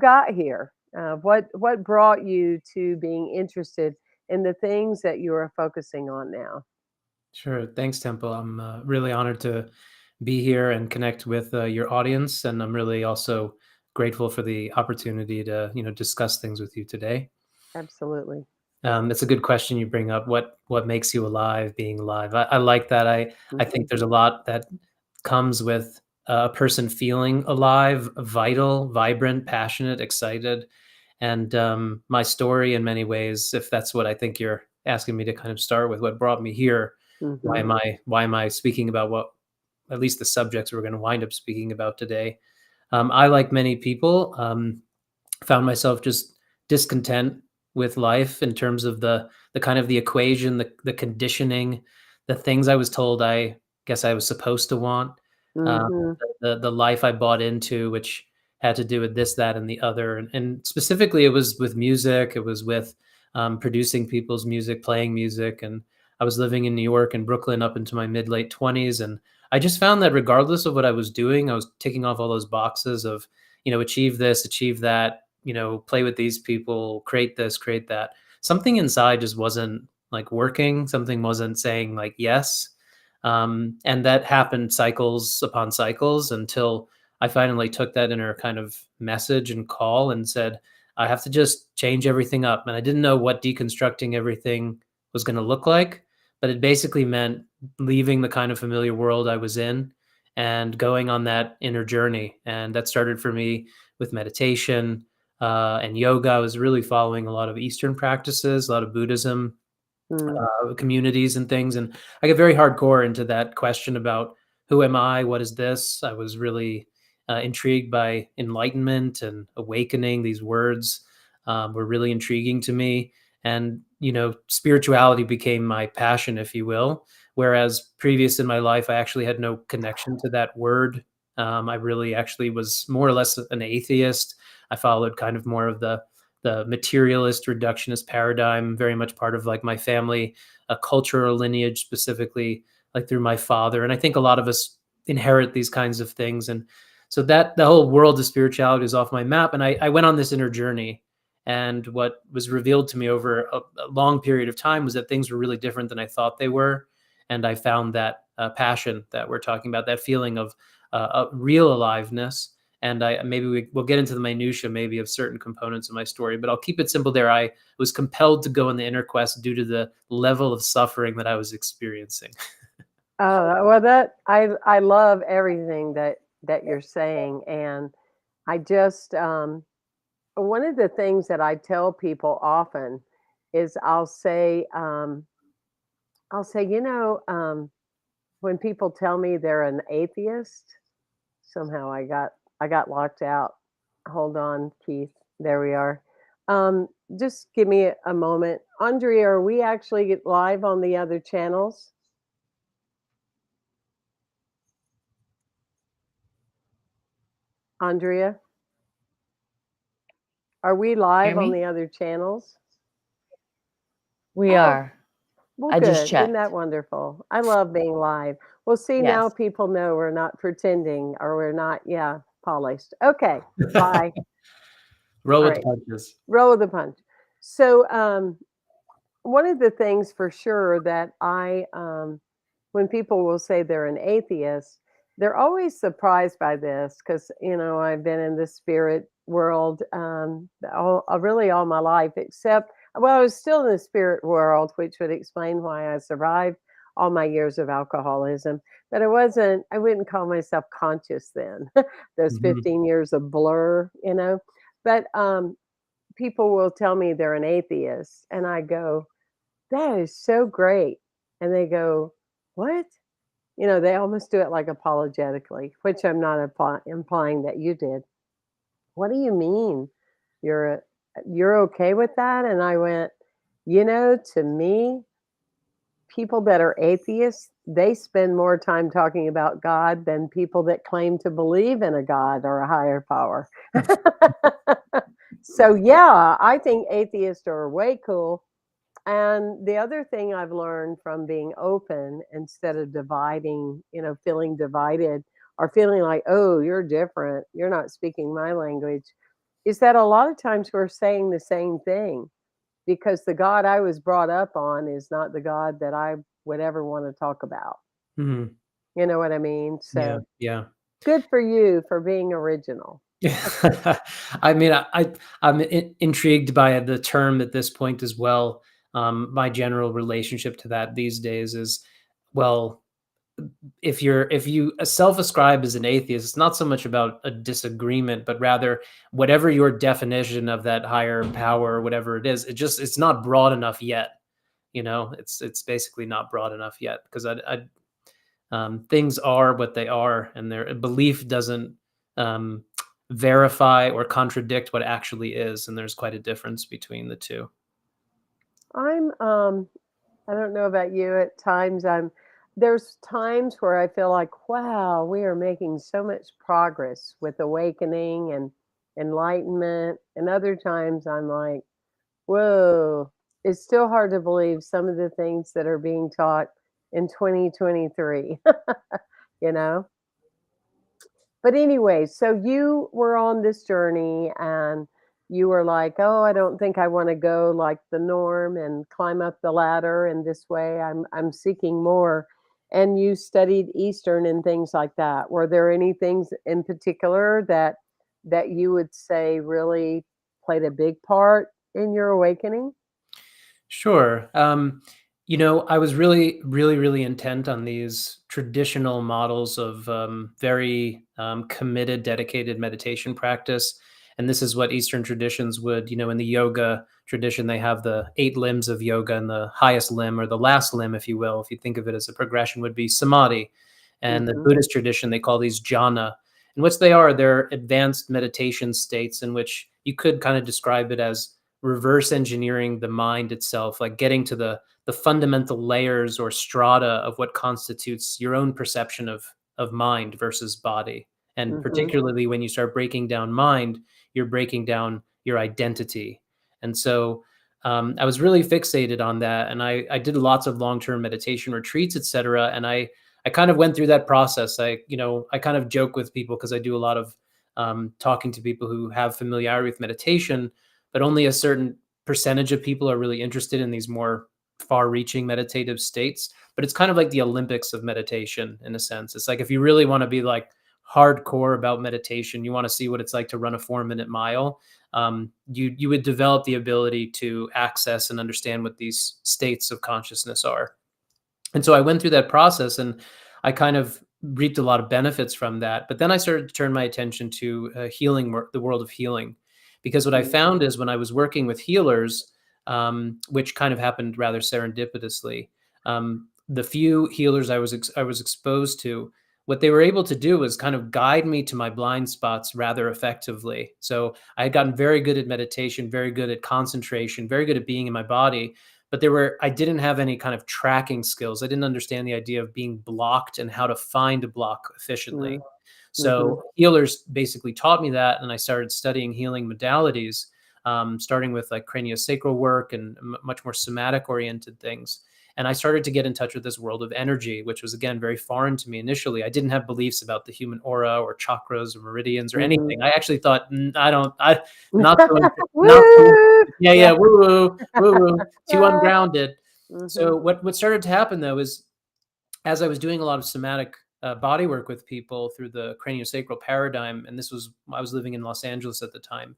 got here? What brought you to being interested in the things that you are focusing on now? Sure. Thanks, Temple. I'm really honored to be here and connect with your audience, and I'm really also grateful for the opportunity to, discuss things with you today. Absolutely. It's a good question you bring up. What makes you alive? Being alive. I like that. I Hmm. think there's a lot that comes with a person feeling alive, vital, vibrant, passionate, excited, and my story in many ways, if that's what I think you're asking me to kind of start with, what brought me here, Hmm. why am I speaking about what at least the subjects we're going to wind up speaking about today. I, like many people, found myself just discontent with life in terms of the kind of the equation, the conditioning, the things I was told I guess I was supposed to want, um, Hmm. the life I bought into, which had to do with this, that, and the other, and specifically it was with music. It was with producing people's music, playing music, and I was living in New York and Brooklyn up into my mid late 20s, and I just found that regardless of what I was doing, I was ticking off all those boxes of achieve this, achieve that, play with these people, create this, create that. Something inside just wasn't like working. Something wasn't saying like yes. And that happened cycles upon cycles until I finally took that inner kind of message and call and said, I have to just change everything up. And I didn't know what deconstructing everything was going to look like, but it basically meant leaving the kind of familiar world I was in and going on that inner journey. And that started for me with meditation, and yoga. I was really following a lot of Eastern practices, a lot of Buddhism, Hmm. communities and things. And I get very hardcore into that question about who am I? What is this? I was really intrigued by enlightenment and awakening. These words were really intriguing to me. And, spirituality became my passion, if you will. Whereas previous in my life, I actually had no connection to that word. I really actually was more or less an atheist. I followed kind of more of the materialist reductionist paradigm, very much part of like my family, a cultural lineage, specifically like through my father. And I think a lot of us inherit these kinds of things. And so that the whole world of spirituality is off my map. And I went on this inner journey. And what was revealed to me over a long period of time was that things were really different than I thought they were. And I found that passion that we're talking about, that feeling of a real aliveness. And we'll get into the minutia maybe of certain components of my story, but I'll keep it simple there. I was compelled to go on the inner quest due to the level of suffering that I was experiencing. Oh, well, I love everything that you're saying, and I just one of the things that I tell people often is I'll say, when people tell me they're an atheist, somehow I got locked out. Hold on, Keith. There we are. Um, just give me a moment. Andrea, are we actually live on the other channels? Andrea, are we Hear live on me? the other channels? We Oh, are. well, I just good. Isn't checked. that wonderful? I love being live. Well, see, now Yes. people know we're not pretending or we're not, yeah, polished. Okay, bye. Roll All with the right, punches. roll of the punch. So, one of the things for sure that when people will say they're an atheist, they're always surprised by this because, I've been in the spirit world really all my life, except, well, I was still in the spirit world, which would explain why I survived all my years of alcoholism. But I wouldn't call myself conscious then, those Mhm. 15 years of blur, But people will tell me they're an atheist, and I go, that is so great. And they go, what? They almost do it like apologetically, which I'm not implying that you did. What do you mean? You're you're okay with that? And I went, to me, people that are atheists, they spend more time talking about God than people that claim to believe in a God or a higher power. So yeah, I think atheists are way cool. And the other thing I've learned from being open instead of dividing, feeling divided or feeling like, oh, you're different, you're not speaking my language, is that a lot of times we're saying the same thing because the God I was brought up on is not the God that I would ever want to talk about. Mhm. You know what I mean? Yeah, So yeah. good for you for being original. I mean, I'm intrigued by the term at this point as well. My general relationship to that these days is, well, if you self-ascribe as an atheist, it's not so much about a disagreement, but rather whatever your definition of that higher power or whatever it is, it's not broad enough yet. You know, it's basically not broad enough yet because things are what they are, and their belief doesn't um, verify or contradict what actually is, and there's quite a difference between the two. I'm I don't know about you, at times there's times where I feel like, wow, we are making so much progress with awakening and enlightenment. And other times I'm like, whoa, it's still hard to believe some of the things that are being taught in 2023, you know? But anyway, so you were on this journey and you were like, "Oh, I don't think I want to go like the norm and climb up the ladder in this way. I'm seeking more." And you studied Eastern and things like that. Were there any things in particular that you would say really played a big part in your awakening? Sure. I was really intent on these traditional models of very committed, dedicated meditation practice. And this is what Eastern traditions would, in the yoga tradition, they have the 8 limbs of yoga, and the highest limb, or the last limb, if you will, if you think of it as a progression, would be samadhi. And the Mhm. Buddhist tradition, they call these jhana. And what they are, they're advanced meditation states in which you could kind of describe it as reverse engineering the mind itself, like getting to the fundamental layers or strata of what constitutes your own perception of mind versus body. And Mhm. particularly when you start breaking down mind, you're breaking down your identity. And so I was really fixated on that, and I did lots of long-term meditation retreats, etc. And I kind of went through that process. I kind of joke with people because I do a lot of talking to people who have familiarity with meditation, but only a certain percentage of people are really interested in these more far-reaching meditative states. But it's kind of like the Olympics of meditation in a sense. It's like if you really want to be like hardcore about meditation, you want to see what it's like to run a 4-minute mile. You would develop the ability to access and understand what these states of consciousness are. And so I went through that process, and I kind of reaped a lot of benefits from that. But then I started to turn my attention to healing, the world of healing, because what I Mhm. found is when I was working with healers, which kind of happened rather serendipitously, the few healers I was exposed to, what they were able to do was kind of guide me to my blind spots rather effectively. So I had gotten very good at meditation, very good at concentration, very good at being in my body, but I didn't have any kind of tracking skills. I didn't understand the idea of being blocked and how to find a block efficiently. Mhm. Mhm. So healers basically taught me that, and I started studying healing modalities, starting with like craniosacral work and much more somatic oriented things. And I started to get in touch with this world of energy, which was again very foreign to me initially. I didn't have beliefs about the human aura or chakras or meridians or Mhm. anything. I actually thought, I don't, I not so, not so, Woo! yeah, Yeah. yeah, woo woo, woo woo, too ungrounded. Mhm. So what started to happen though is, as I was doing a lot of somatic body work with people through the craniosacral paradigm, and I was living in Los Angeles at the time,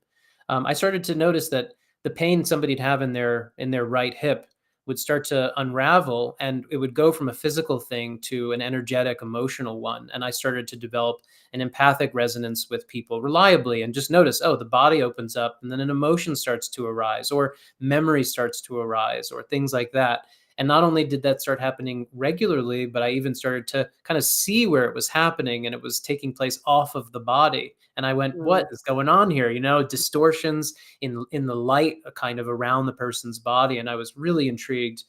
I started to notice that the pain somebody'd have in their right hip would start to unravel, and it would go from a physical thing to an energetic, emotional one. And I started to develop an empathic resonance with people reliably, and just notice, oh, the body opens up, and then an emotion starts to arise, or memory starts to arise, or things like that. And not only did that start happening regularly, but I even started to kind of see where it was happening, and it was taking place off of the body. And I went, Mm. what is going on here? Distortions in the light kind of around the person's body. And I was really intrigued.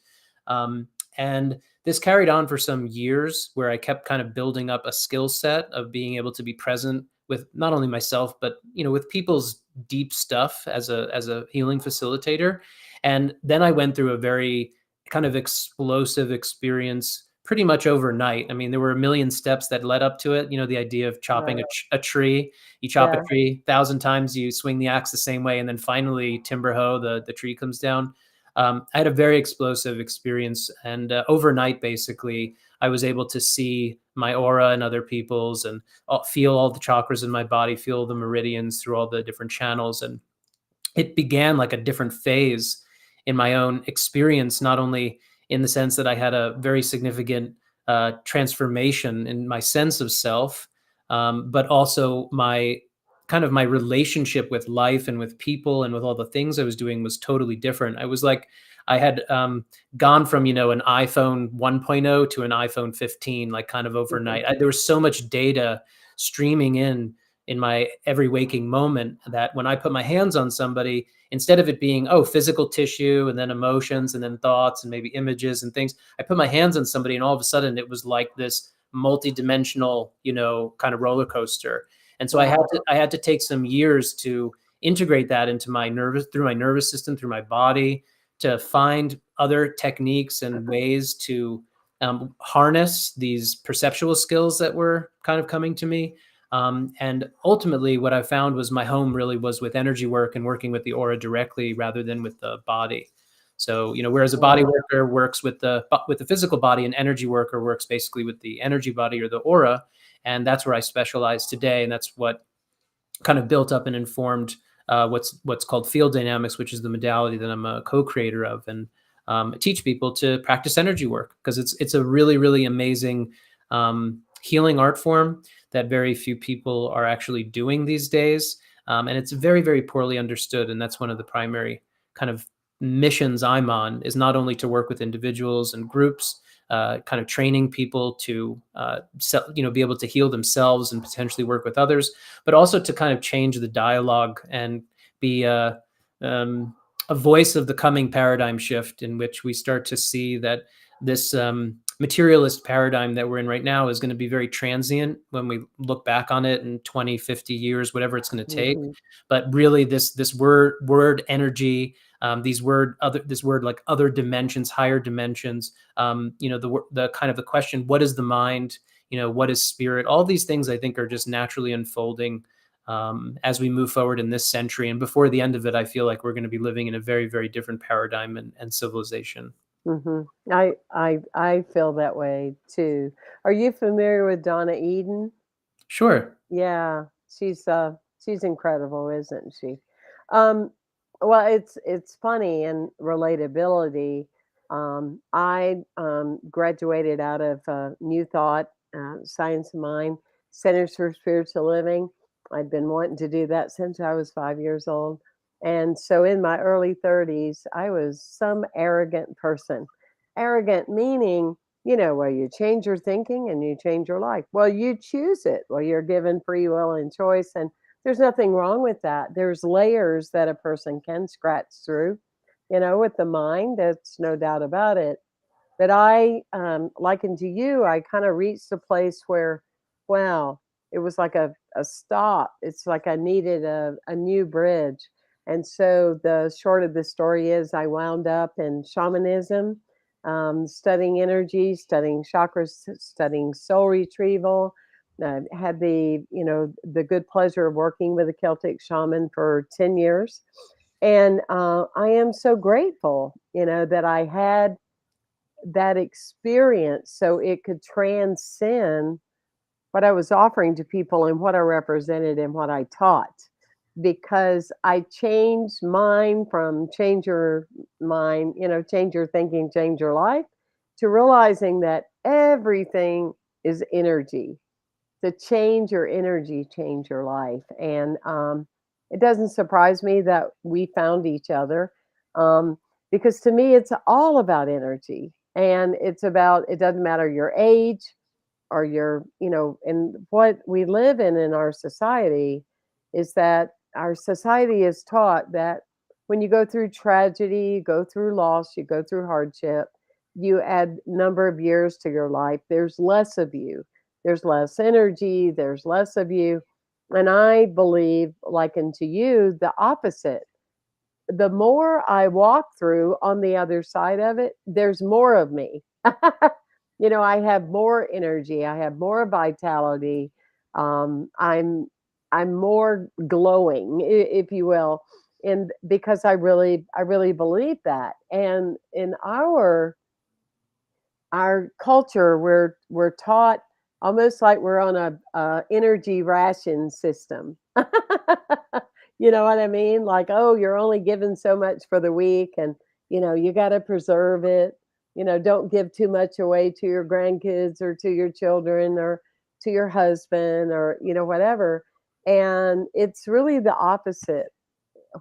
And this carried on for some years where I kept kind of building up a skill set of being able to be present with not only myself, but with people's deep stuff as a healing facilitator. And then I went through a very kind of explosive experience pretty much overnight. I mean, there were a million steps that led up to it. You know, the idea of chopping Right. a tree. You chop a Yeah. tree 1,000 times, you swing the axe the same way, and then finally timber hoe, the tree comes down. I had a very explosive experience, and overnight, basically, I was able to see my aura and other people's, and feel all the chakras in my body, feel the meridians through all the different channels, and it began like a different phase in my own experience, not only in the sense that I had a very significant transformation in my sense of self, but also my kind of my relationship with life and with people and with all the things I was doing was totally different. I was like, I had gone from, you know, an iPhone 1.0 to an iPhone 15, like kind of Mhm. overnight. There was so much data streaming in my every waking moment that when I put my hands on somebody, instead of it being, oh, physical tissue and then emotions and then thoughts and maybe images and things, I put my hands on somebody and all of a sudden it was like this multi-dimensional, you know, kind of roller coaster. And so Wow. I had to take some years to integrate that into through my nervous system, through my body, to find other techniques and ways to harness these perceptual skills that were kind of coming to me. And ultimately, what I found was my home really was with energy work and working with the aura directly rather than with the body. So, you know, whereas a body Wow. worker works with the physical body, an energy worker works basically with the energy body or the aura, and that's where I specialize today, and that's what kind of built up and informed what's called field dynamics, which is the modality that I'm a co-creator of, and teach people to practice energy work because it's a really really amazing healing art form that very few people are actually doing these days, and it's very very poorly understood. And that's one of the primary kind of missions I'm on, is not only to work with individuals and groups, kind of training people to you know, be able to heal themselves and potentially work with others, but also to kind of change the dialogue and be um, a voice of the coming paradigm shift in which we start to see that this materialist paradigm that we're in right now is going to be very transient when we look back on it in 20, 50 years, whatever it's going to take. Mhm. But really this word energy, this word like other dimensions, higher dimensions, you know, the kind of the question, what is the mind? You know, what is spirit? All these things I think are just naturally unfolding as we move forward in this century. And before the end of it, I feel like we're going to be living in a very, very different paradigm and civilization. Mhm. I feel that way too. Are you familiar with Donna Eden? Sure. Yeah, she's incredible, isn't she? Um, well, it's funny and relatability. I graduated out of New Thought, Science of Mind, Centers for Spiritual Living. I'd been wanting to do that since I was 5 years old, and so in my early 30s, I was some arrogant person. Arrogant meaning, you know, well, you change your thinking and you change your life. Well, you choose it. Well, you're given free will and choice, and there's nothing wrong with that. There's layers that a person can scratch through, you know, with the mind. That's no doubt about it. But I, likened to you, I kind of reached a place where, wow, it was like a stop. It's like I needed a new bridge. And so the short of the story is I wound up in shamanism, studying energy, studying chakras, studying soul retrieval. Had the, you know, the good pleasure of working with a Celtic shaman for 10 years. And I am so grateful, you know, that I had that experience so it could transcend what I was offering to people and what I represented and what I taught. Because I changed mine from change your mind, you know, change your thinking, change your life, to realizing that everything is energy. To change your energy, change your life. And it doesn't surprise me that we found each other, um, because to me, it's all about energy. And it's about, it doesn't matter your age or your, you know, and what we live in our society is that our society is taught that when you go through tragedy, you go through loss, you go through hardship, you add number of years to your life, there's less of you, there's less energy, there's less of you. And I believe, like unto you, the opposite. The more I walk through on the other side of it, there's more of me. I have more energy, I have more vitality. Um, I'm I'm more glowing, if you will, and because I really believe that. And in our culture, we're taught almost like we're on a energy ration system. You know what I mean? Like, oh, you're only given so much for the week, and you got to preserve it. Don't give too much away to your grandkids or to your children or to your husband or whatever. And it's really the opposite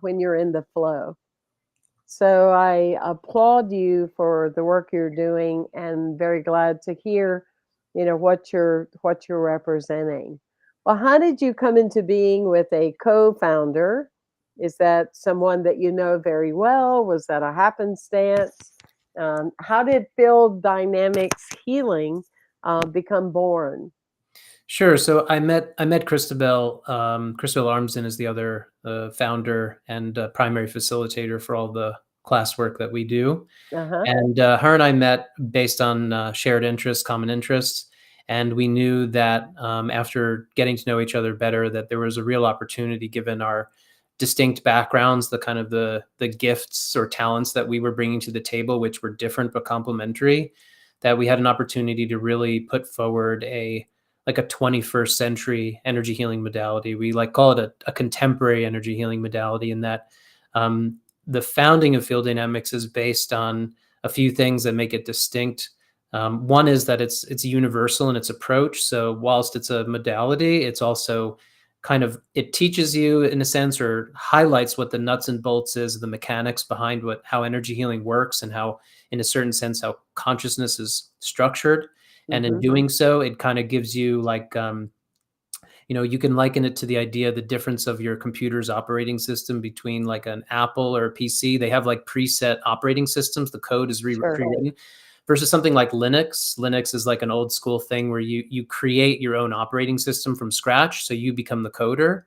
when you're in the flow. So I applaud you for the work you're doing, and very glad to hear, what you're representing. Well, how did you come into being with a co-founder? Is that someone that you know very well? Was that a happenstance? How did Field Dynamics Healing become born? Sure. So I met Christabel. Christabel Armsen is the other founder and primary facilitator for all the classwork that we do. Uh-huh. And her and I met based on shared interests, common interests, and we knew that after getting to know each other better, that there was a real opportunity, given our distinct backgrounds, the kind of the gifts or talents that we were bringing to the table, which were different but complementary, that we had an opportunity to really put forward a 21st century energy healing modality. We call it a contemporary energy healing modality, in that the founding of Field Dynamics is based on a few things that make it distinct. One is that it's universal in its approach. So whilst it's a modality, it's also it teaches you, in a sense, or highlights what the nuts and bolts is, the mechanics behind how energy healing works, and how, in a certain sense, how consciousness is structured. And in Mm-hmm. doing so, it kind of gives you you can liken it to the idea, the difference of your computer's operating system between like an Apple or a PC. They have like preset operating systems. The code is Sure. pre-written, versus something like Linux. Linux is like an old school thing where you create your own operating system from scratch. So you become the coder.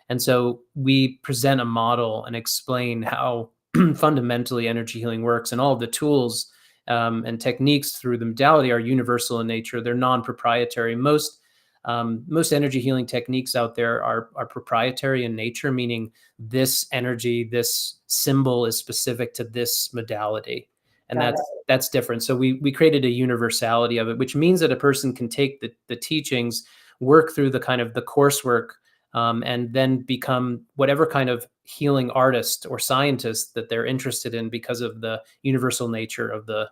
And so we present a model and explain how fundamentally energy healing works, and all of the tools and techniques through the modality are universal in nature. They're non-proprietary. Most energy healing techniques out there are proprietary in nature, meaning this energy, this symbol is specific to this modality, and Got it. that's different. So we created a universality of it, which means that a person can take the teachings, work through the kind of the coursework, and then become whatever kind of healing artist or scientist that they're interested in, because of the universal nature of the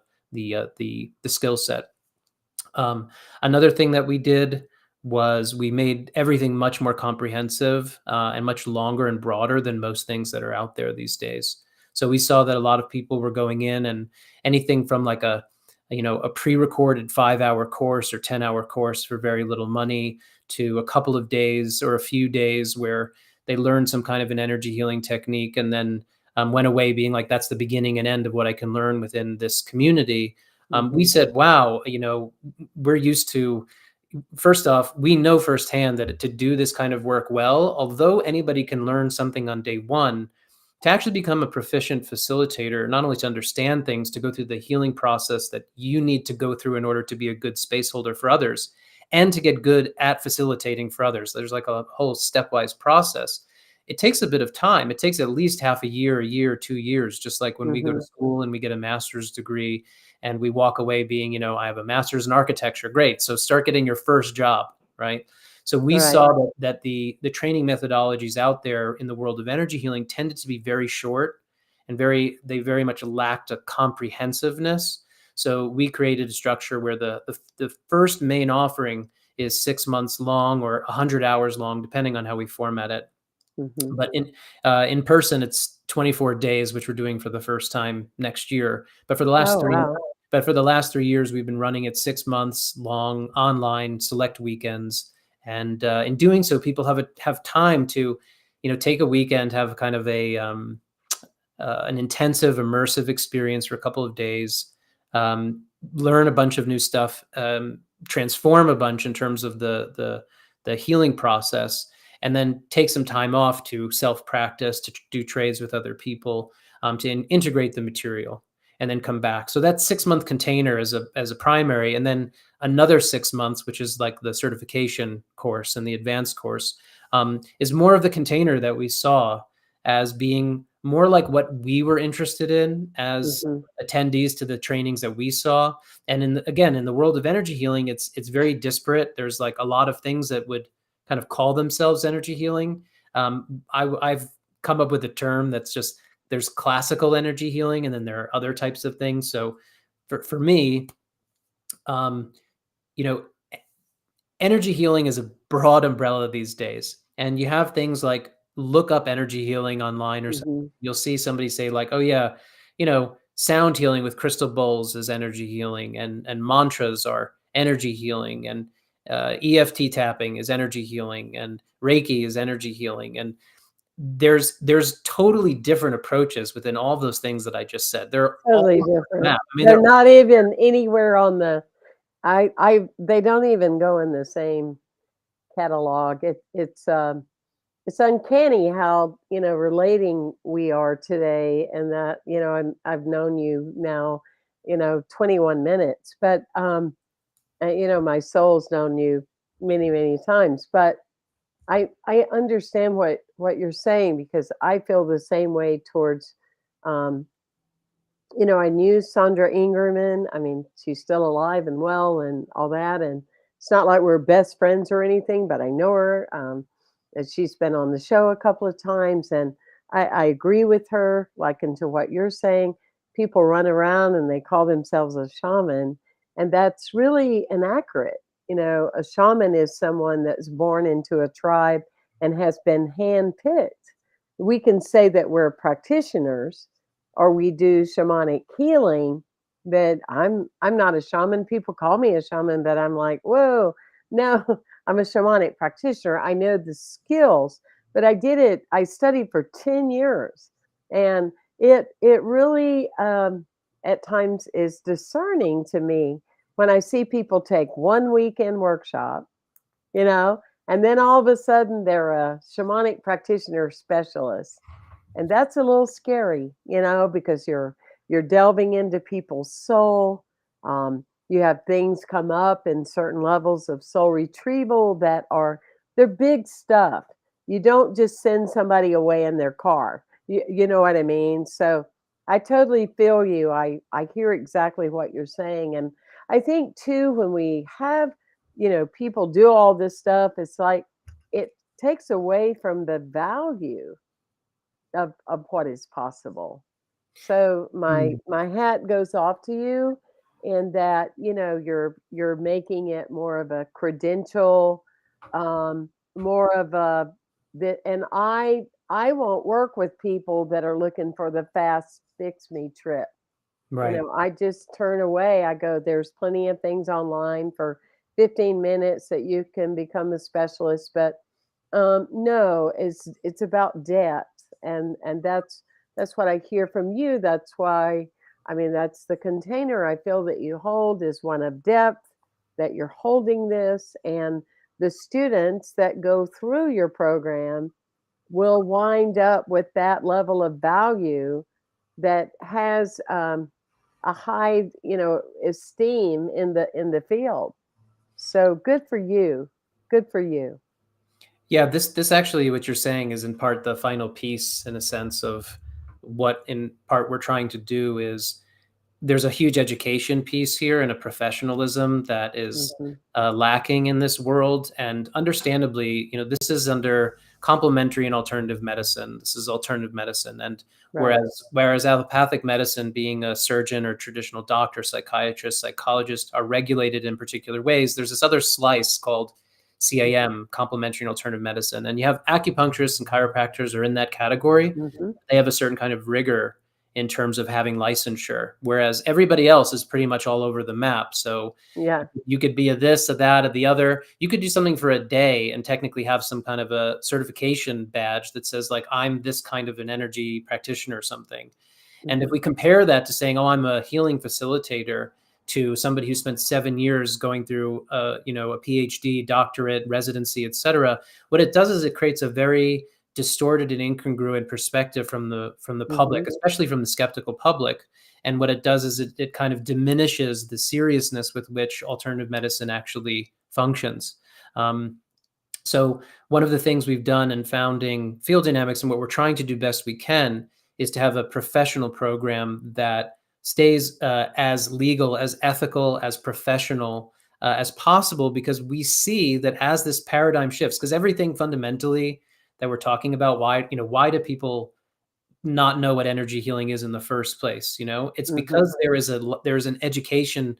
skill set. Another thing that we did was we made everything much more comprehensive and much longer and broader than most things that are out there these days. So we saw that a lot of people were going in, and anything from like a pre-recorded 5-hour course or 10-hour course for very little money, to a couple of days or a few days where they learned some kind of an energy healing technique, and then went away being like, that's the beginning and end of what I can learn within this community. We Mm-hmm. said, wow, we're used to, first off, we know firsthand that to do this kind of work well, although anybody can learn something on day one, to actually become a proficient facilitator, not only to understand things, to go through the healing process that you need to go through in order to be a good space holder for others, and to get good at facilitating for others. There's like a whole stepwise process. It takes a bit of time. It takes at least half a year, 2 years, just like when we go Mm-hmm. to school and we get a master's degree and we walk away being, I have a master's in architecture. Great. So start getting your first job, right? So we Right. saw that the training methodologies out there in the world of energy healing tended to be very short, and they very much lacked a comprehensiveness. So we created a structure where the first main offering is 6 months long or 100 hours long, depending on how we format it. Mm-hmm. But in person, it's 24 days, which we're doing for the first time next year. But for the last Oh, wow. three years, we've been running it 6 months long, online, select weekends, and in doing so, people have time to, take a weekend, have kind of an intensive, immersive experience for a couple of days, learn a bunch of new stuff, transform a bunch in terms of the healing process, and then take some time off to self-practice, to do trades with other people, to integrate the material. and then come back. So that 6-month container as a primary, and then another 6 months, which is like the certification course and the advanced course, is more of the container that we saw as being more like what we were interested in as Mhm. attendees to the trainings that we saw. And again, in the world of energy healing, it's very disparate. There's like a lot of things that would kind of call themselves energy healing. I've come up with a term that's just, there's classical energy healing, and then there are other types of things. So for me, um, you know, energy healing is a broad umbrella these days. And you have things like look up energy healing online or something. Mhm. You'll see somebody say like, oh yeah, sound healing with crystal bowls is energy healing, and mantras are energy healing, and EFT tapping is energy healing, and Reiki is energy healing. And there's totally different approaches within all those things that I just said. They're all Totally over the different. map. I mean, They're not even anywhere on the they don't even go in the same catalog. It's uncanny how, relating we are today, and that, I've known you now, 21 minutes, but, my soul's known you many, many times, but I understand what you're saying, because I feel the same way towards, um, I knew Sandra Ingerman. I mean, she's still alive and well and all that. And it's not like we're best friends or anything, but I know her. And she's been on the show a couple of times. And I agree with her, like into what you're saying. People run around and they call themselves a shaman. And that's really inaccurate. A shaman is someone that's born into a tribe and has been handpicked. We can say that we're practitioners or we do shamanic healing, but I'm not a shaman. People call me a shaman, but I'm like, whoa, no, I'm a shamanic practitioner. I know the skills, but I studied for 10 years. And it really at times is discerning to me when I see people take one weekend workshop, you know, and then all of a sudden they're a shamanic practitioner specialist, and that's a little scary, because you're delving into people's soul. You have things come up in certain levels of soul retrieval that they're big stuff. You don't just send somebody away in their car. You know what I mean? So I totally feel you. I hear exactly what you're saying. And I think too, when we have, people do all this stuff, it's like it takes away from the value of what is possible. So my Mm, my hat goes off to you in that, you're making it more of a credential, more of a that and I won't work with people that are looking for the fast fix me trip. right. I just turn away. I go, there's plenty of things online for 15 minutes that you can become a specialist, but no, it's about depth, and that's what I hear from you. That's why, I mean, that's the container I feel that you hold is one of depth, that you're holding this, and the students that go through your program will wind up with that level of value that has a high, esteem in the field. So good for you. Good for you. Yeah, this actually, what you're saying is in part the final piece, in a sense of what in part we're trying to do is, there's a huge education piece here and a professionalism that is Mhm. lacking in this world. And understandably, this is under complementary and alternative medicine. This is alternative medicine. And Right. whereas allopathic medicine, being a surgeon or traditional doctor, psychiatrist, psychologist, are regulated in particular ways, there's this other slice called CAM, complementary and alternative medicine. And you have acupuncturists and chiropractors are in that category. Mhm. They have a certain kind of rigor in terms of having licensure, whereas everybody else is pretty much all over the map. So Yeah. you could be a this, a that, or the other. You could do something for a day and technically have some kind of a certification badge that says like, I'm this kind of an energy practitioner or something. And if Mhm. we compare that to saying, oh, I'm a healing facilitator, to somebody who spent 7 years going through a PhD, doctorate, residency, et cetera, what it does is it creates a very distorted and incongruent perspective from the public, especially from the skeptical public. And what it does is it kind of diminishes the seriousness with which alternative medicine actually functions. So one of the things we've done in founding Field Dynamics, and what we're trying to do best we can, is to have a professional program that stays as legal, as ethical, as professional as possible, because we see that as this paradigm shifts, because everything fundamentally that we're talking about, why do people not know what energy healing is in the first place? It's because there is an education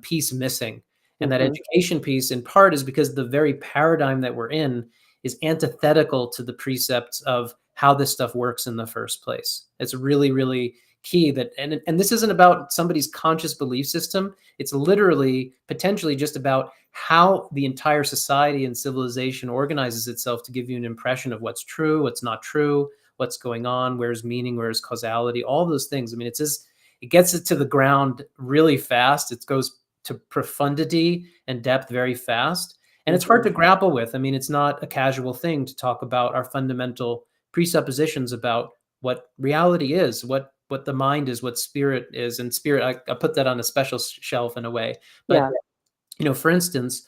piece missing. And that education piece, in part, is because the very paradigm that we're in is antithetical to the precepts of how this stuff works in the first place. It's really, really key that, and this isn't about somebody's conscious belief system. It's literally potentially just about how the entire society and civilization organizes itself to give you an impression of what's true, what's not true, what's going on, where's meaning, where's causality, all those things. I mean, it gets it to the ground really fast. It goes to profundity and depth very fast. And it's hard to grapple with. I mean, it's not a casual thing to talk about our fundamental presuppositions about what reality is, what the mind is, what spirit is. And spirit, I put that on a special shelf in a way. But, for instance,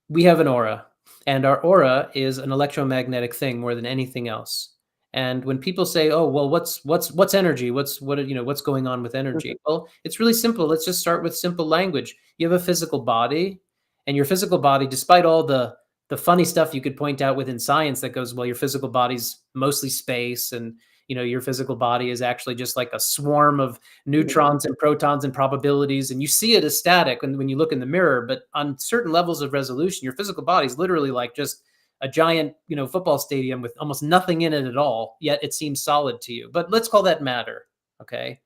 we have an aura, and our aura is an electromagnetic thing more than anything else. And when people say, "Oh, well, what's energy? What's going on with energy?" Well, it's really simple. Let's just start with simple language. You have a physical body, and your physical body, despite all the funny stuff you could point out within science that goes, well, your physical body's mostly space, and your physical body is actually just like a swarm of neutrons and protons and probabilities, and you see it as static when you look in the mirror. But on certain levels of resolution, your physical body is literally like just a giant, football stadium with almost nothing in it at all, yet it seems solid to you. But let's call that matter, okay?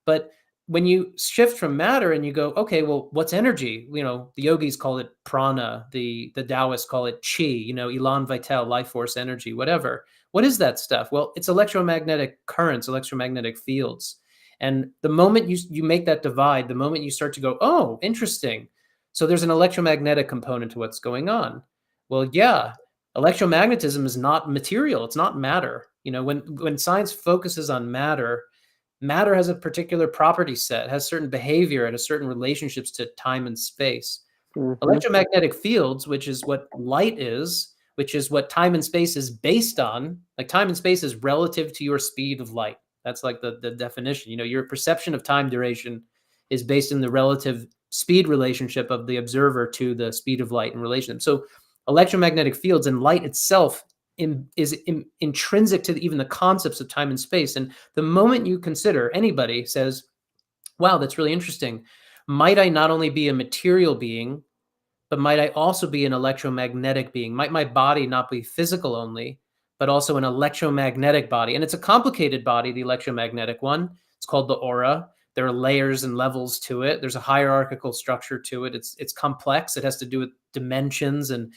But when you shift from matter and you go, okay, well, what's energy? The yogis call it prana, the Taoists call it chi, elan vital, life force, energy, whatever. What is that stuff? Well, it's electromagnetic currents, electromagnetic fields. And the moment you make that divide, the moment you start to go, oh, interesting. So there's an electromagnetic component to what's going on. Well, yeah, electromagnetism is not material. It's not matter. When science focuses on matter has a particular property set, has certain behavior, and has certain relationships to time and space. Electromagnetic fields, which is what light is, which is what time and space is based on, like time and space is relative to your speed of light. That's like the definition. Your perception of time duration is based in the relative speed relationship of the observer to the speed of light in relation. So electromagnetic fields and light itself is intrinsic to even the concepts of time and space. And the moment you consider, anybody says, wow, that's really interesting. Might I not only be a material being, but might I also be an electromagnetic being? Might my body not be physical only, but also an electromagnetic body? And it's a complicated body, the electromagnetic one. It's called the aura. There are layers and levels to it. There's a hierarchical structure to it. It's complex. It has to do with dimensions, and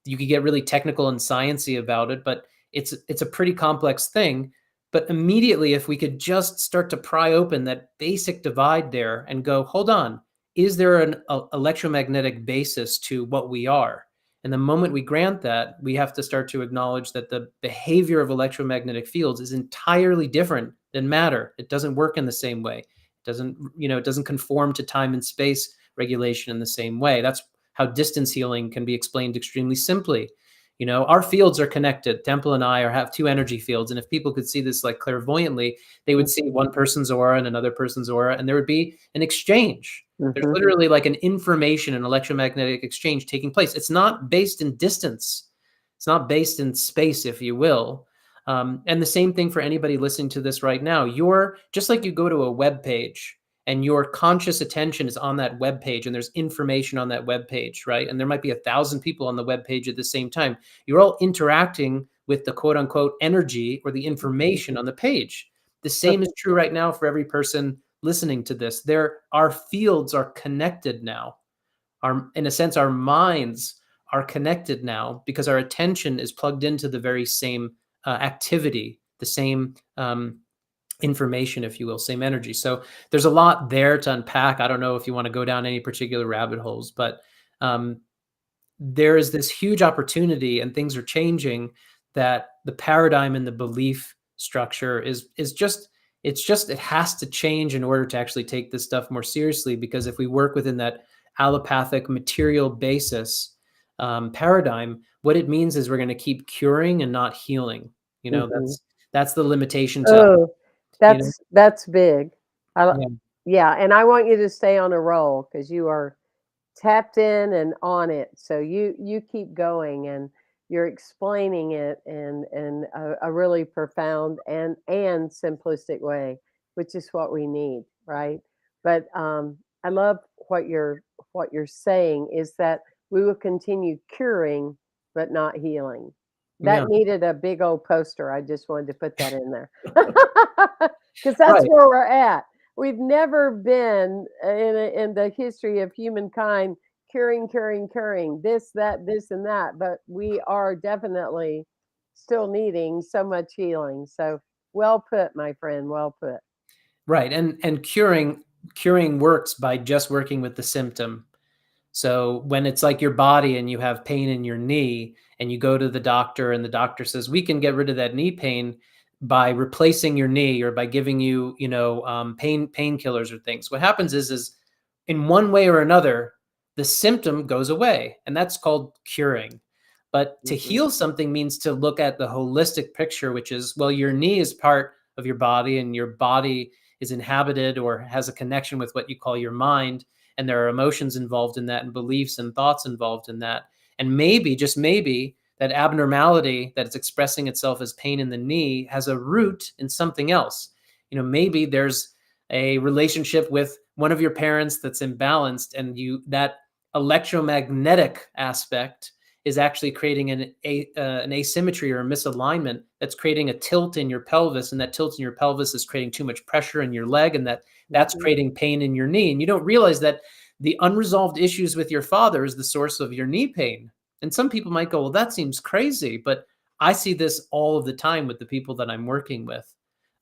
you could get really technical and sciencey about it, but it's a pretty complex thing. But immediately, if we could just start to pry open that basic divide there and go, hold on, is there an electromagnetic basis to what we are? And the moment we grant that, we have to start to acknowledge that the behavior of electromagnetic fields is entirely different than matter. It doesn't work in the same way. It doesn't conform to time and space regulation in the same way. That's how distance healing can be explained extremely simply. Our fields are connected. Temple and I have two energy fields. And if people could see this like clairvoyantly, they would see one person's aura and another person's aura, and there would be an exchange. There's literally like an information and electromagnetic exchange taking place. It's not based in distance. It's not based in space, if you will. And the same thing for anybody listening to this right now. You're just like you go to a web page and your conscious attention is on that web page, and there's information on that web page, right? And there might be 1,000 people on the web page at the same time. You're all interacting with the quote unquote energy or the information on the page. The same is true right now for every person listening to this. Our fields are connected now. In a sense, our minds are connected now because our attention is plugged into the very same activity, the same information, if you will, same energy. So there's a lot there to unpack. I don't know if you want to go down any particular rabbit holes, but there is this huge opportunity, and things are changing that the paradigm and the belief structure is just, it has to change in order to actually take this stuff more seriously. Because if we work within that allopathic material basis paradigm, what it means is we're going to keep curing and not healing. You know, Mhm. that's the limitation to, Oh, you know, that's big. I yeah, Yeah, and I want you to stay on a roll because you are tapped in and on it. So you keep going and you're explaining it in a really profound and simplistic way, which is what we need, right? But I love what you're saying is that we will continue curing but not healing. yeah, That needed a big old poster. I just wanted to put that in there because that's right. where we're at. We've never been in the history of humankind curing this and that, but we are definitely still needing so much healing. So well put, my friend, well put. Right. And curing works by just working with the symptom. So when it's like your body and you have pain in your knee and you go to the doctor and the doctor says, we can get rid of that knee pain by replacing your knee or by giving you, painkillers or things. What happens is in one way or another, the symptom goes away, and that's called curing. But to Mhm. heal something means to look at the holistic picture, which is, well, your knee is part of your body, and your body is inhabited or has a connection with what you call your mind. And there are emotions involved in that and beliefs and thoughts involved in that. And maybe, just maybe, that abnormality that is expressing itself as pain in the knee has a root in something else. Maybe there's a relationship with one of your parents that's imbalanced, and that electromagnetic aspect is actually creating an asymmetry or a misalignment that's creating a tilt in your pelvis, and that tilt in your pelvis is creating too much pressure in your leg, and that's Mhm. creating pain in your knee. And you don't realize that the unresolved issues with your father is the source of your knee pain. And some people might go, well, that seems crazy, but I see this all of the time with the people that I'm working with.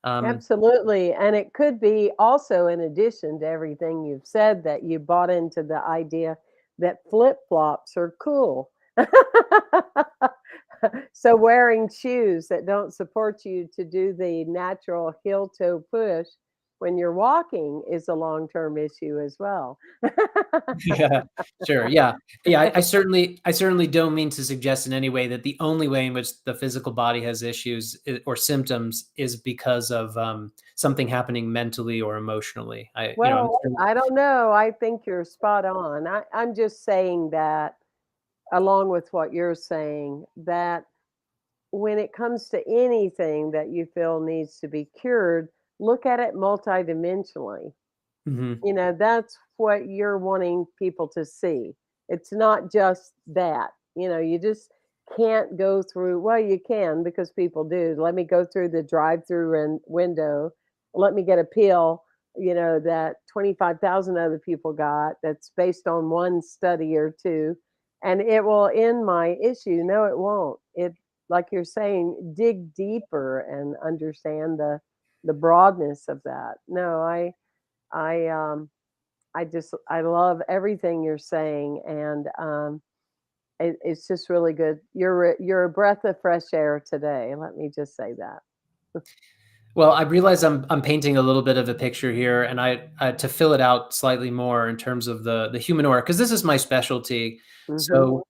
Um, Absolutely. And it could be also, in addition to everything you've said, that you bought into the idea that flip flops are cool. So wearing shoes that don't support you to do the natural heel toe push when you're walking is a long term issue as well. Yeah, sure. Yeah. Yeah. I certainly don't mean to suggest in any way that the only way in which the physical body has issues or symptoms is because of something happening mentally or emotionally. I'm Well, I don't know. I think you're spot on. I'm just saying that, along with what you're saying, that when it comes to anything that you feel needs to be cured, look at it multidimensionally. Mhm. That's what you're wanting people to see. It's not just that. You just can't go through, well, you can because people do. Let me go through the drive-through and window. Let me get a pill, that 25,000 other people got that's based on one study or two, and it will end my issue. No, it won't. It, like you're saying, dig deeper and understand the broadness of that. No, I I love everything you're saying, and it's just really good. You're a breath of fresh air today. Let me just say that. Well, I realize I'm painting a little bit of a picture here, and I to fill it out slightly more in terms of the human aura, because this is my specialty. Hmm. So,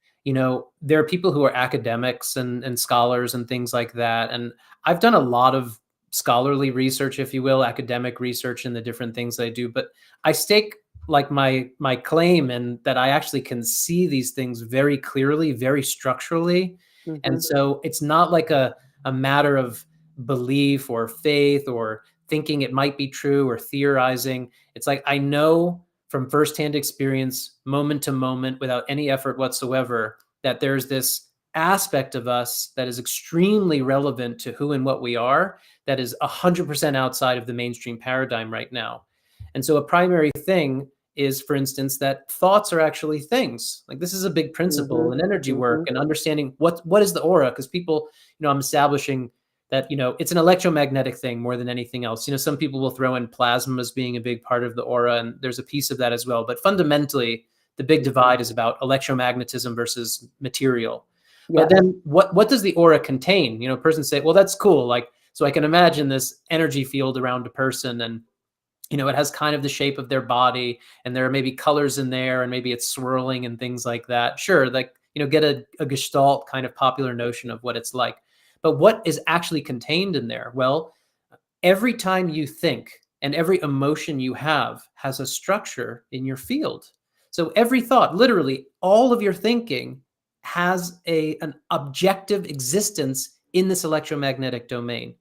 there are people who are academics and scholars and things like that, and I've done a lot of scholarly research, if you will, academic research in the different things I do. But I stake like my claim and that I actually can see these things very clearly, very structurally, and Hmm. so it's not like a matter of belief or faith or thinking it might be true or theorizing. It's like I know from firsthand experience, moment to moment, without any effort whatsoever, that there's this aspect of us that is extremely relevant to who and what we are, that is 100% outside of the mainstream paradigm right now. And so a primary thing is, for instance, that thoughts are actually things. Like this is a big principle Hmm. in energy work Hmm. and understanding what is the aura, because people, I'm establishing that it's an electromagnetic thing more than anything else. Some people will throw in plasma as being a big part of the aura, and there's a piece of that as well. But fundamentally, the big divide is about electromagnetism versus material. But Yes. then what does the aura contain? A person say, well, that's cool. Like, so I can imagine this energy field around a person, and it has kind of the shape of their body, and there are maybe colors in there, and maybe it's swirling and things like that. Sure, like, get a gestalt kind of popular notion of what it's like. But what is actually contained in there? Well, every time you think and every emotion you have has a structure in your field. So every thought, literally all of your thinking, has an objective existence in this electromagnetic domain.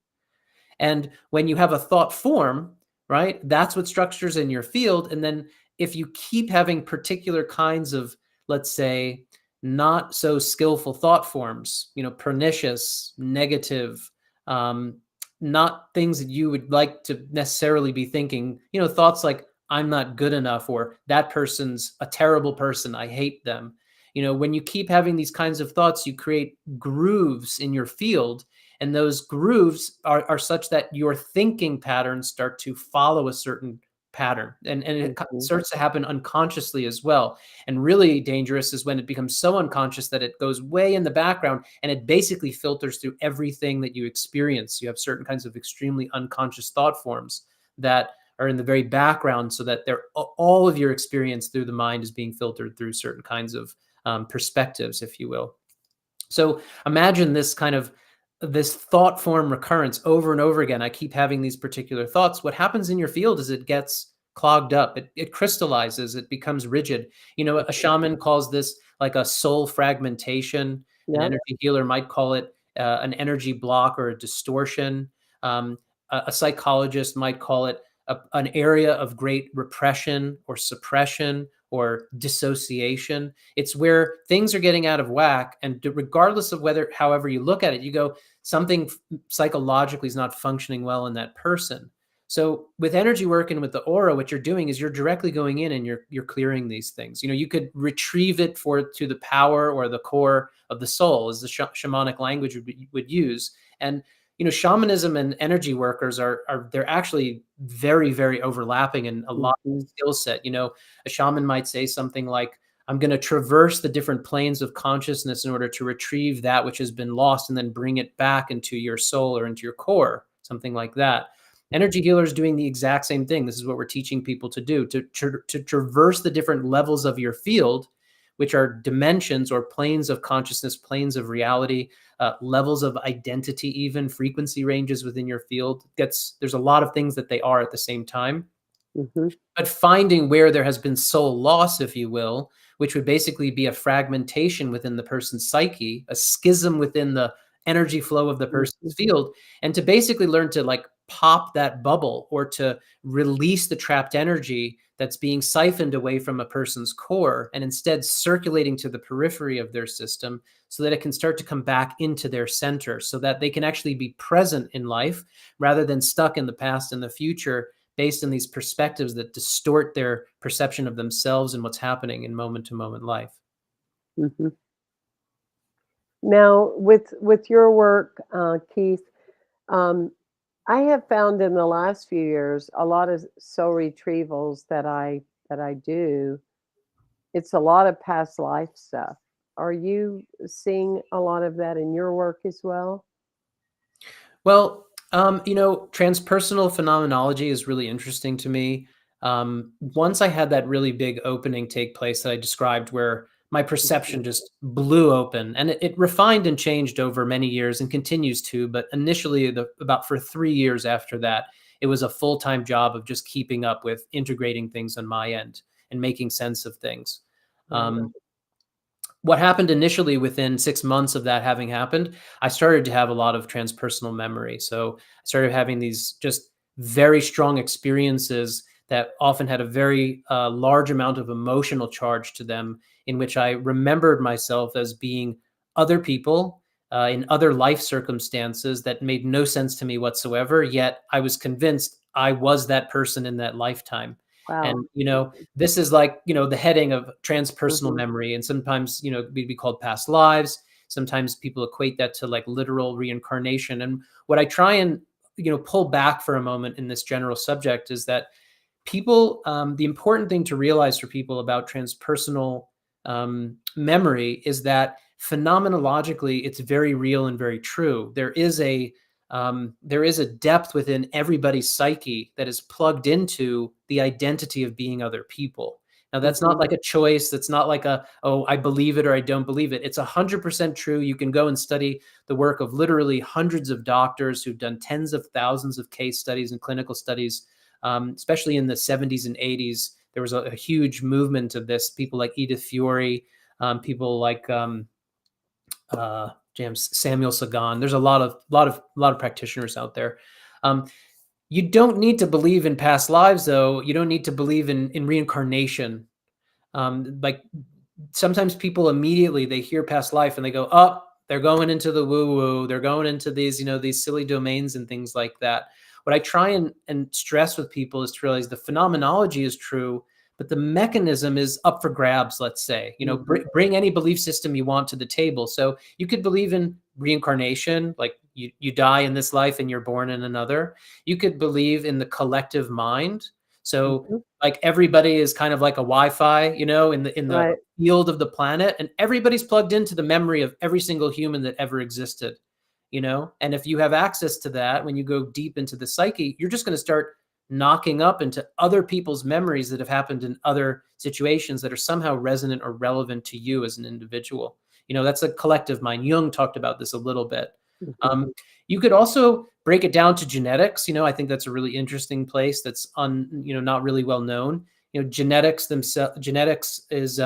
And when you have a thought form, right, that's what structures in your field. And then if you keep having particular kinds of, let's say, not so skillful thought forms, pernicious, negative, um, not things that you would like to necessarily be thinking, thoughts like, I'm not good enough, or that person's a terrible person, I hate them. When you keep having these kinds of thoughts, you create grooves in your field, and those grooves are such that your thinking patterns start to follow a certain pattern. And it Mhm. starts to happen unconsciously as well. And really dangerous is when it becomes so unconscious that it goes way in the background, and it basically filters through everything that you experience. You have certain kinds of extremely unconscious thought forms that are in the very background, so that all of your experience through the mind is being filtered through certain kinds of perspectives, if you will. So imagine this thought form recurrence over and over again. I keep having these particular thoughts. What happens in your field is it gets clogged up. It crystallizes. It becomes rigid. A shaman calls this like a soul fragmentation. An Yep. energy healer might call it an energy block or a distortion. A psychologist might call it an area of great repression or suppression or dissociation. It's where things are getting out of whack, and regardless of however you look at it, you go, something psychologically is not functioning well in that person. So with energy work and with the aura, what you're doing is you're directly going in and you're clearing these things. You could retrieve it to the power or the core of the soul, as the shamanic language would use. And shamanism and energy workers they're actually very, very overlapping in a lot of Mhm. skill set. A shaman might say something like, I'm going to traverse the different planes of consciousness in order to retrieve that which has been lost and then bring it back into your soul or into your core, something like that. Energy healers doing the exact same thing. This is what we're teaching people to do, to traverse the different levels of your field, which are dimensions or planes of consciousness, planes of reality, levels of identity, even frequency ranges within your field. There's a lot of things that they are at the same time. Mhm. But finding where there has been soul loss, if you will, which would basically be a fragmentation within the person's psyche, a schism within the energy flow of the person's Mhm. field, and to basically learn to like pop that bubble, or to release the trapped energy that's being siphoned away from a person's core and instead circulating to the periphery of their system, so that it can start to come back into their center, so that they can actually be present in life rather than stuck in the past and the future, based on these perspectives that distort their perception of themselves and what's happening in moment to moment life. Mhm. Now, with your work, Keith, um, I have found in the last few years a lot of soul retrievals that I do. It's a lot of past life stuff. Are you seeing a lot of that in your work as well? Well, transpersonal phenomenology is really interesting to me. Once I had that really big opening take place that I described, where my perception just blew open, and it refined and changed over many years and continues to. But initially, about for 3 years after that, it was a full-time job of just keeping up with integrating things on my end and making sense of things. Right. What happened initially, within 6 months of that having happened, I started to have a lot of transpersonal memory. So I started having these just very strong experiences that often had a very large amount of emotional charge to them, in which I remembered myself as being other people in other life circumstances that made no sense to me whatsoever. Yet I was convinced I was that person in that lifetime. Wow. And, this is like, the heading of transpersonal Mhm. memory. And sometimes, it'd be called past lives. Sometimes people equate that to like literal reincarnation. And what I try and, pull back for a moment in this general subject is that the important thing to realize for people about transpersonal memory is that phenomenologically, it's very real and very true. There is a depth within everybody's psyche that is plugged into the identity of being other people. Now, that's not like a choice. That's not like oh, I believe it or I don't believe it. It's 100% true. You can go and study the work of literally hundreds of doctors who've done tens of thousands of case studies and clinical studies, especially in the 70s and 80s. There was a huge movement of this. People like Edith Fiore, people like Samuel Sagan. There's a lot of practitioners out there. You don't need to believe in past lives, though. You don't need to believe in reincarnation. Like sometimes people immediately, they hear past life and they go, oh, they're going into the woo-woo. They're going into these, these silly domains and things like that. What I try and stress with people is to realize the phenomenology is true, but the mechanism is up for grabs, let's say. Bring any belief system you want to the table. So you could believe in reincarnation, like you die in this life and you're born in another. You could believe in the collective mind. So like everybody is kind of like a Wi-Fi, in the field of the planet, and everybody's plugged into the memory of every single human that ever existed, and if you have access to that, when you go deep into the psyche, you're just going to start knocking up into other people's memories that have happened in other situations that are somehow resonant or relevant to you as an individual. That's a collective mind. Jung talked about this a little bit. You could also break it down to genetics. I think that's a really interesting place that's not really well known. Genetics is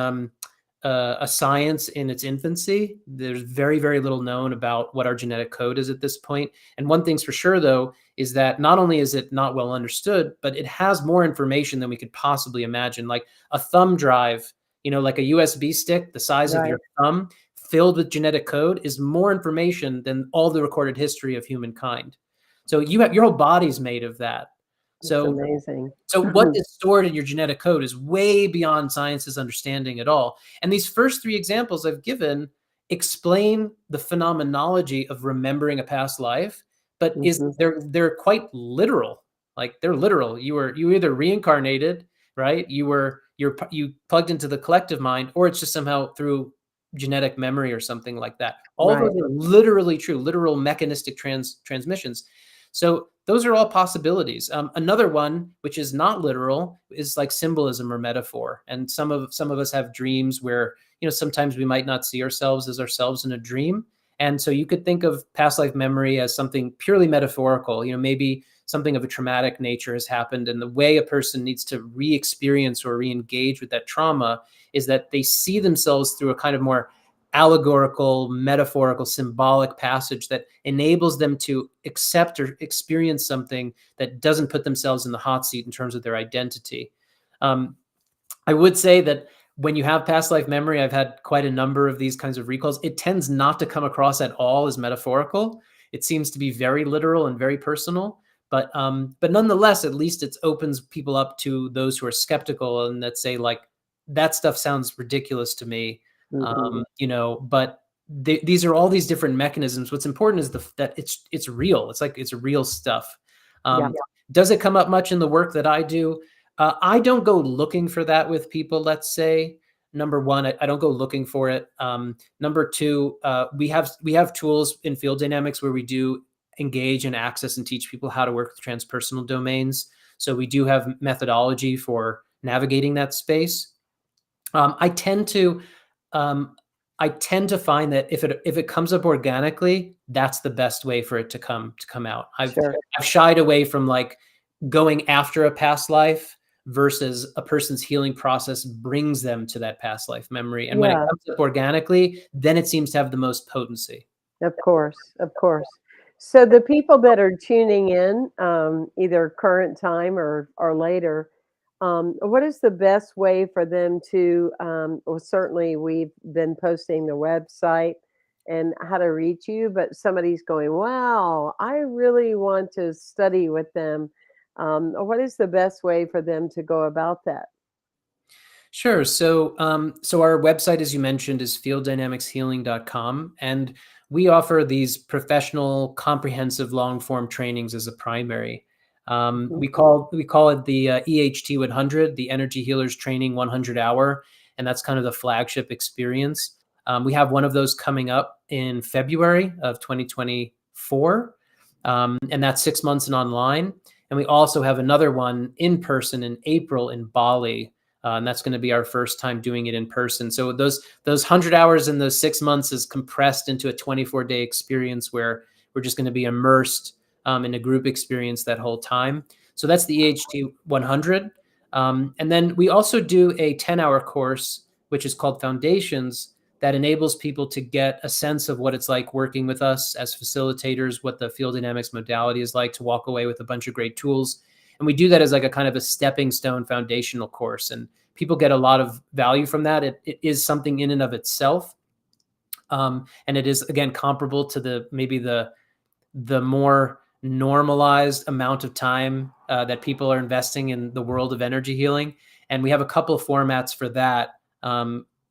a science in its infancy. There's very, very little known about what our genetic code is at this point. And one thing's for sure, though, is that not only is it not well understood, but it has more information than we could possibly imagine. Like a thumb drive, like a USB stick the size of your thumb, filled with genetic code, is more information than all the recorded history of humankind. So your whole body's made of that. So amazing. So what is stored in your genetic code is way beyond science's understanding at all. And these first three examples I've given explain the phenomenology of remembering a past life, but they're quite literal. Like they're literal. You either reincarnated, right? You plugged into the collective mind, or it's just somehow through genetic memory or something like that. All of those are literally true, literal mechanistic transmissions. So those are all possibilities. Another one, which is not literal, is like symbolism or metaphor. And some of us have dreams where, sometimes we might not see ourselves as ourselves in a dream. And so you could think of past life memory as something purely metaphorical. Maybe something of a traumatic nature has happened, and the way a person needs to re-experience or re-engage with that trauma is that they see themselves through a kind of more allegorical, metaphorical, symbolic passage that enables them to accept or experience something that doesn't put themselves in the hot seat in terms of their identity. I would say that when you have past life memory, I've had quite a number of these kinds of recalls. It tends not to come across at all as metaphorical. It seems to be very literal and very personal. But nonetheless, at least it opens people up to those who are skeptical and that say, like, that stuff sounds ridiculous to me. But these are all these different mechanisms. What's important is that it's real. It's like it's real stuff. Does it come up much in the work that I do? I don't go looking for that with people. Let's say, number one, I don't go looking for it. Number two, we have tools in Field Dynamics where we do engage and access and teach people how to work with transpersonal domains. So we do have methodology for navigating that space. I tend to find that if it comes up organically, that's the best way for it to come out. I've shied away from like going after a past life versus a person's healing process brings them to that past life memory. And when it comes up organically, then it seems to have the most potency. Of course. So the people that are tuning in, either current time or later, what is the best way for them to, well, certainly we've been posting the website and how to reach you, but somebody's going, wow, I really want to study with them. What is the best way for them to go about that? Sure. So our website, as you mentioned, is fielddynamicshealing.com. And we offer these professional, comprehensive, long-form trainings as a primary. We call it the EHT 100, the Energy Healers Training 100 Hour, and that's kind of the flagship experience. We have one of those coming up in February of 2024, and that's 6 months and online. And we also have another one in person in April in Bali, and that's going to be our first time doing it in person. So those 100 hours in those 6 months is compressed into a 24-day experience where we're just going to be immersed in a group experience that whole time. So that's the EHT 100. And then we also do a 10-hour course, which is called Foundations, that enables people to get a sense of what it's like working with us as facilitators, what the field dynamics modality is like, to walk away with a bunch of great tools. And we do that as like a kind of a stepping stone foundational course. And people get a lot of value from that. It is something in and of itself. And it is, again, comparable to maybe the more normalized amount of time that people are investing in the world of energy healing. And we have a couple of formats for that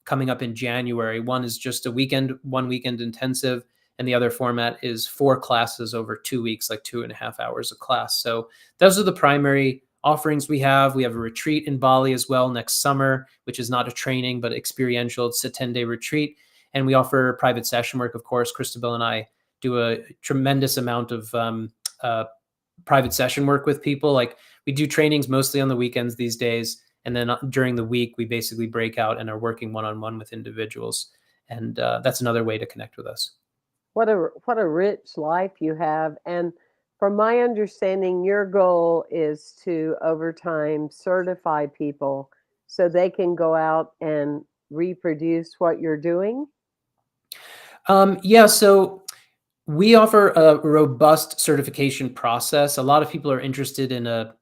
coming up in January. One is just one weekend intensive, and the other format is 4 classes over 2 weeks, like 2.5 hours a class. So those are the primary offerings we have. We have a retreat in Bali as well next summer, which is not a training, but experiential. It's a 10-day retreat. And we offer private session work. Of course, Christabel and I do a tremendous amount of private session work with people. Like, we do trainings mostly on the weekends these days. And then during the week, we basically break out and are working one-on-one with individuals. And that's another way to connect with us. What a rich life you have. And from my understanding, your goal is to, over time, certify people so they can go out and reproduce what you're doing. Yeah, so we offer a robust certification process. A lot of people are interested in a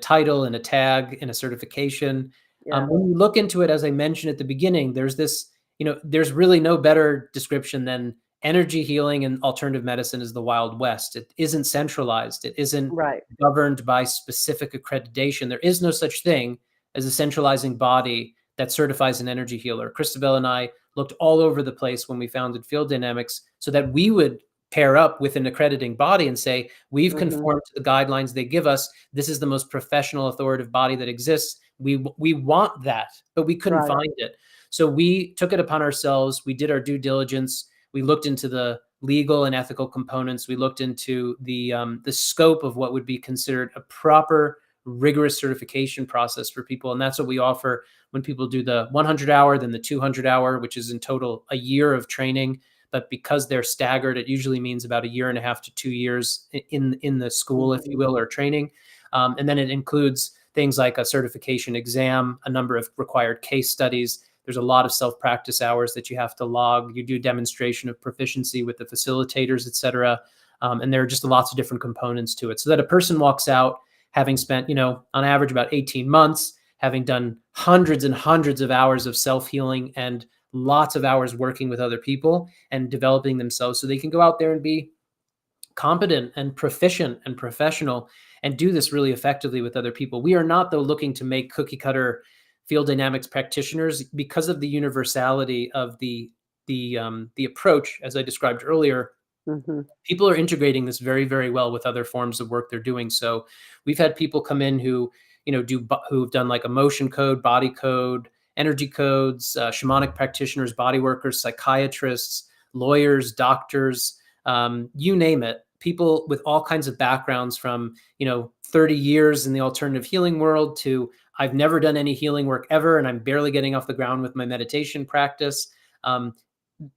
title, in a tag, in a certification. Yeah. When you look into it, as I mentioned at the beginning, there's really no better description than energy healing and alternative medicine is the Wild West. It isn't centralized. It isn't Right. governed by specific accreditation. There is no such thing as a centralizing body that certifies an energy healer. Christabel and I looked all over the place when we founded Field Dynamics so that we would pair up with an accrediting body and say, we've conformed to the guidelines they give us. This is the most professional, authoritative body that exists. We want that, but we couldn't find it. So we took it upon ourselves. We did our due diligence. We looked into the legal and ethical components. We looked into the scope of what would be considered a proper, rigorous certification process for people. And that's what we offer when people do the 100-hour, then the 200-hour, which is in total a year of training. But because they're staggered, it usually means about 1.5 to 2 years in the school, if you will, or training. And then it includes things like a certification exam, a number of required case studies. There's a lot of self-practice hours that you have to log. You do demonstration of proficiency with the facilitators, et cetera. And there are just lots of different components to it, so that a person walks out having spent, on average about 18 months, having done hundreds and hundreds of hours of self-healing and lots of hours working with other people and developing themselves, so they can go out there and be competent and proficient and professional and do this really effectively with other people. We are not, though, looking to make cookie cutter field dynamics practitioners, because of the universality of the approach, as I described earlier. People are integrating this very, very well with other forms of work they're doing. So we've had people come in who've done like emotion code, body code, energy codes, shamanic practitioners, body workers, psychiatrists, lawyers, doctors, you name it. People with all kinds of backgrounds, from 30 years in the alternative healing world to I've never done any healing work ever and I'm barely getting off the ground with my meditation practice.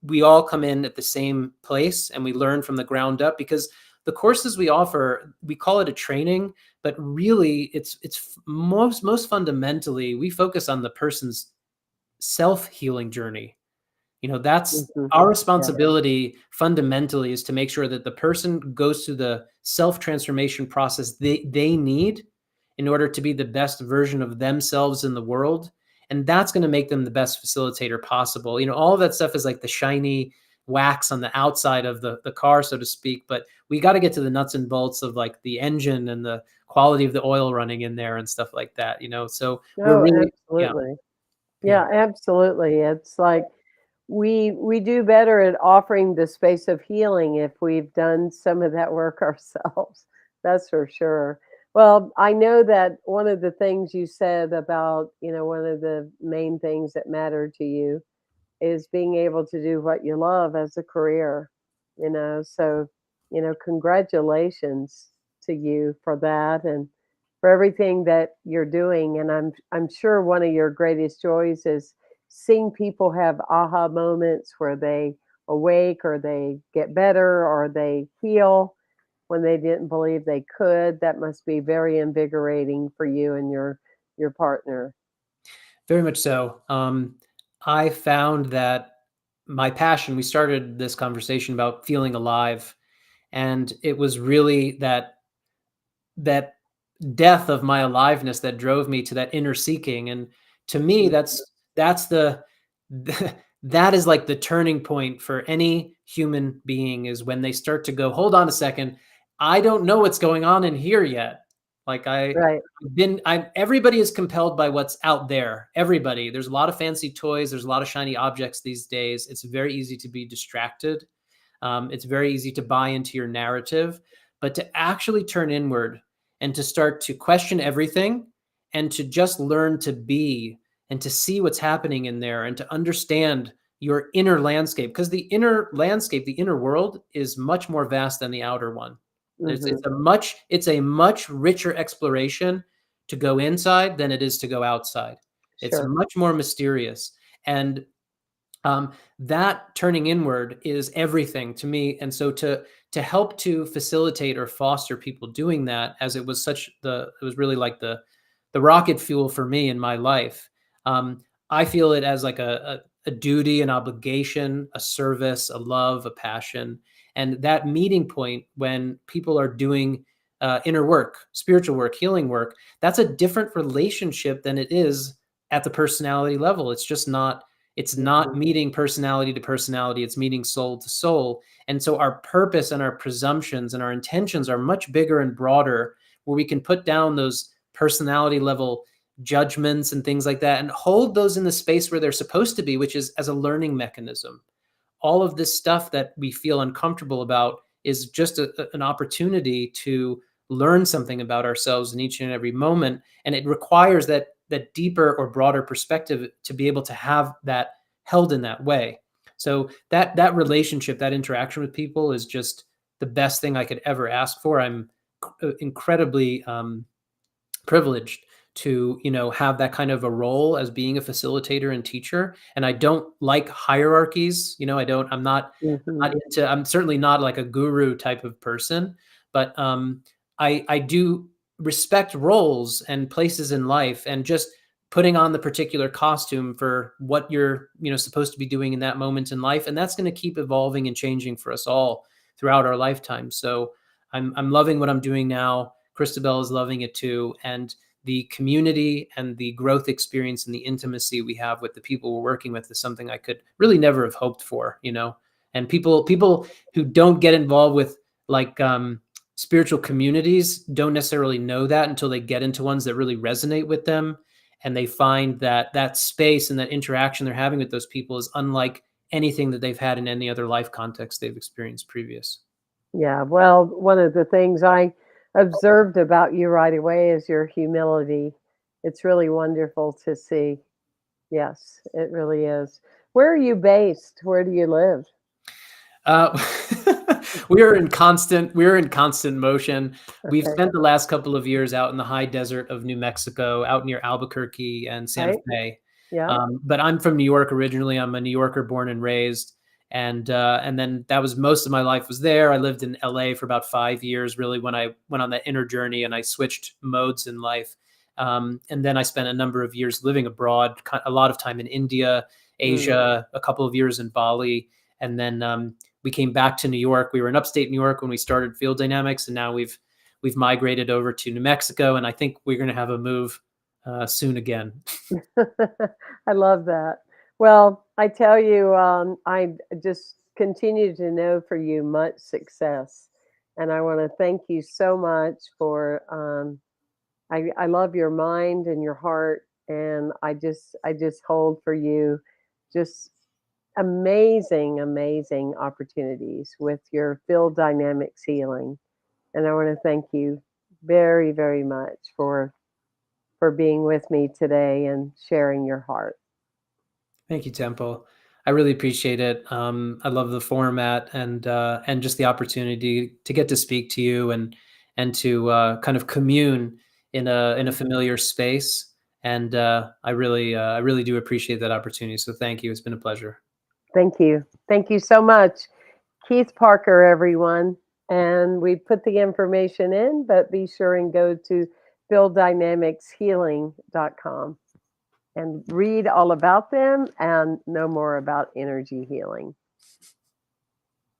We all come in at the same place and we learn from the ground up, because the courses we offer, we call it a training, but really it's most fundamentally, we focus on the person's self-healing journey. That's our responsibility fundamentally, is to make sure that the person goes through the self-transformation process they need in order to be the best version of themselves in the world. And that's going to make them the best facilitator possible. All of that stuff is like the shiny wax on the outside of the car, so to speak. But we got to get to the nuts and bolts of like the engine and the quality of the oil running in there and stuff like that, So we're really, absolutely. Yeah, absolutely. It's like we do better at offering the space of healing if we've done some of that work ourselves. That's for sure. Well, I know that one of the things you said about, one of the main things that matter to you is being able to do what you love as a career, so, congratulations to you for that and for everything that you're doing. And I'm sure one of your greatest joys is seeing people have aha moments where they awake or they get better or they heal when they didn't believe they could. That must be very invigorating for you and your partner. Very much so. I found that my passion, we started this conversation about feeling alive, and it was really that death of my aliveness that drove me to that inner seeking. And to me, Mm. that's the that is like the turning point for any human being, is when they start to go, hold on a second, I don't know what's going on in here yet. Like Right. everybody is compelled by what's out there. Everybody, there's a lot of fancy toys, there's a lot of shiny objects these days. It's very easy to be distracted. It's very easy to buy into your narrative, but to actually turn inward and to start to question everything and to just learn to be and to see what's happening in there and to understand your inner landscape, because the inner landscape, the inner world, is much more vast than the outer one. Mhm. It's a much richer exploration to go inside than it is to go outside. It's Sure. much more mysterious. And that turning inward is everything to me. And so to help to facilitate or foster people doing that, as it was it was really like the rocket fuel for me in my life. I feel it as like a duty, an obligation, a service, a love, a passion, and that meeting point when people are doing inner work, spiritual work, healing work. That's a different relationship than it is at the personality level. It's not Mhm. meeting personality to personality, it's meeting soul to soul. And so our purpose and our presumptions and our intentions are much bigger and broader, where we can put down those personality level judgments and things like that and hold those in the space where they're supposed to be, which is as a learning mechanism. All of this stuff that we feel uncomfortable about is just an opportunity to learn something about ourselves in each and every moment. And it requires that deeper or broader perspective to be able to have that held in that way. So that relationship, that interaction with people, is just the best thing I could ever ask for. I'm incredibly privileged to have that kind of a role as being a facilitator and teacher. And I don't like hierarchies. I'm certainly not like a guru type of person, but I do respect roles and places in life, and just putting on the particular costume for what you're supposed to be doing in that moment in life. And that's going to keep evolving and changing for us all throughout our lifetime. So I'm loving what I'm doing now. Christabel is loving it too. And the community and the growth experience and the intimacy we have with the people we're working with is something I could really never have hoped for, And people who don't get involved with like spiritual communities don't necessarily know that until they get into ones that really resonate with them. And they find that space and that interaction they're having with those people is unlike anything that they've had in any other life context they've experienced previous. Yeah, well, one of the things I observed about you right away is your humility. It's really wonderful to see. Yes, it really is. Where are you based? Where do you live? Uh, we're in constant motion. We've Okay. spent the last couple of years out in the high desert of New Mexico, out near Albuquerque and Santa Right? Fe. Yeah. But I'm from New York originally. I'm a New Yorker born and raised, and then that was most of my life was there. I lived in LA for about 5 years, really, when I went on that inner journey and I switched modes in life. And then I spent a number of years living abroad, a lot of time in India, Mm. Asia, a couple of years in Bali, and then we came back to New York. We were in upstate New York when we started Field Dynamics, and now we've migrated over to New Mexico, and I think we're going to have a move soon again. I love that. Well, I tell you, I just continue to know for you much success. And I want to thank you so much for, I love your mind and your heart. And I just hold for you just amazing, amazing opportunities with your field dynamics healing. And I want to thank you very, very much for being with me today and sharing your heart. Thank you, Temple. I really appreciate it. I love the format and just the opportunity to get to speak to you and to kind of commune in a familiar space. And I really do appreciate that opportunity. So thank you. It's been a pleasure. Thank you. Thank you so much. Keith Parker, everyone. And we put the information in, but be sure and go to fielddynamicshealing.com and read all about them and know more about energy healing.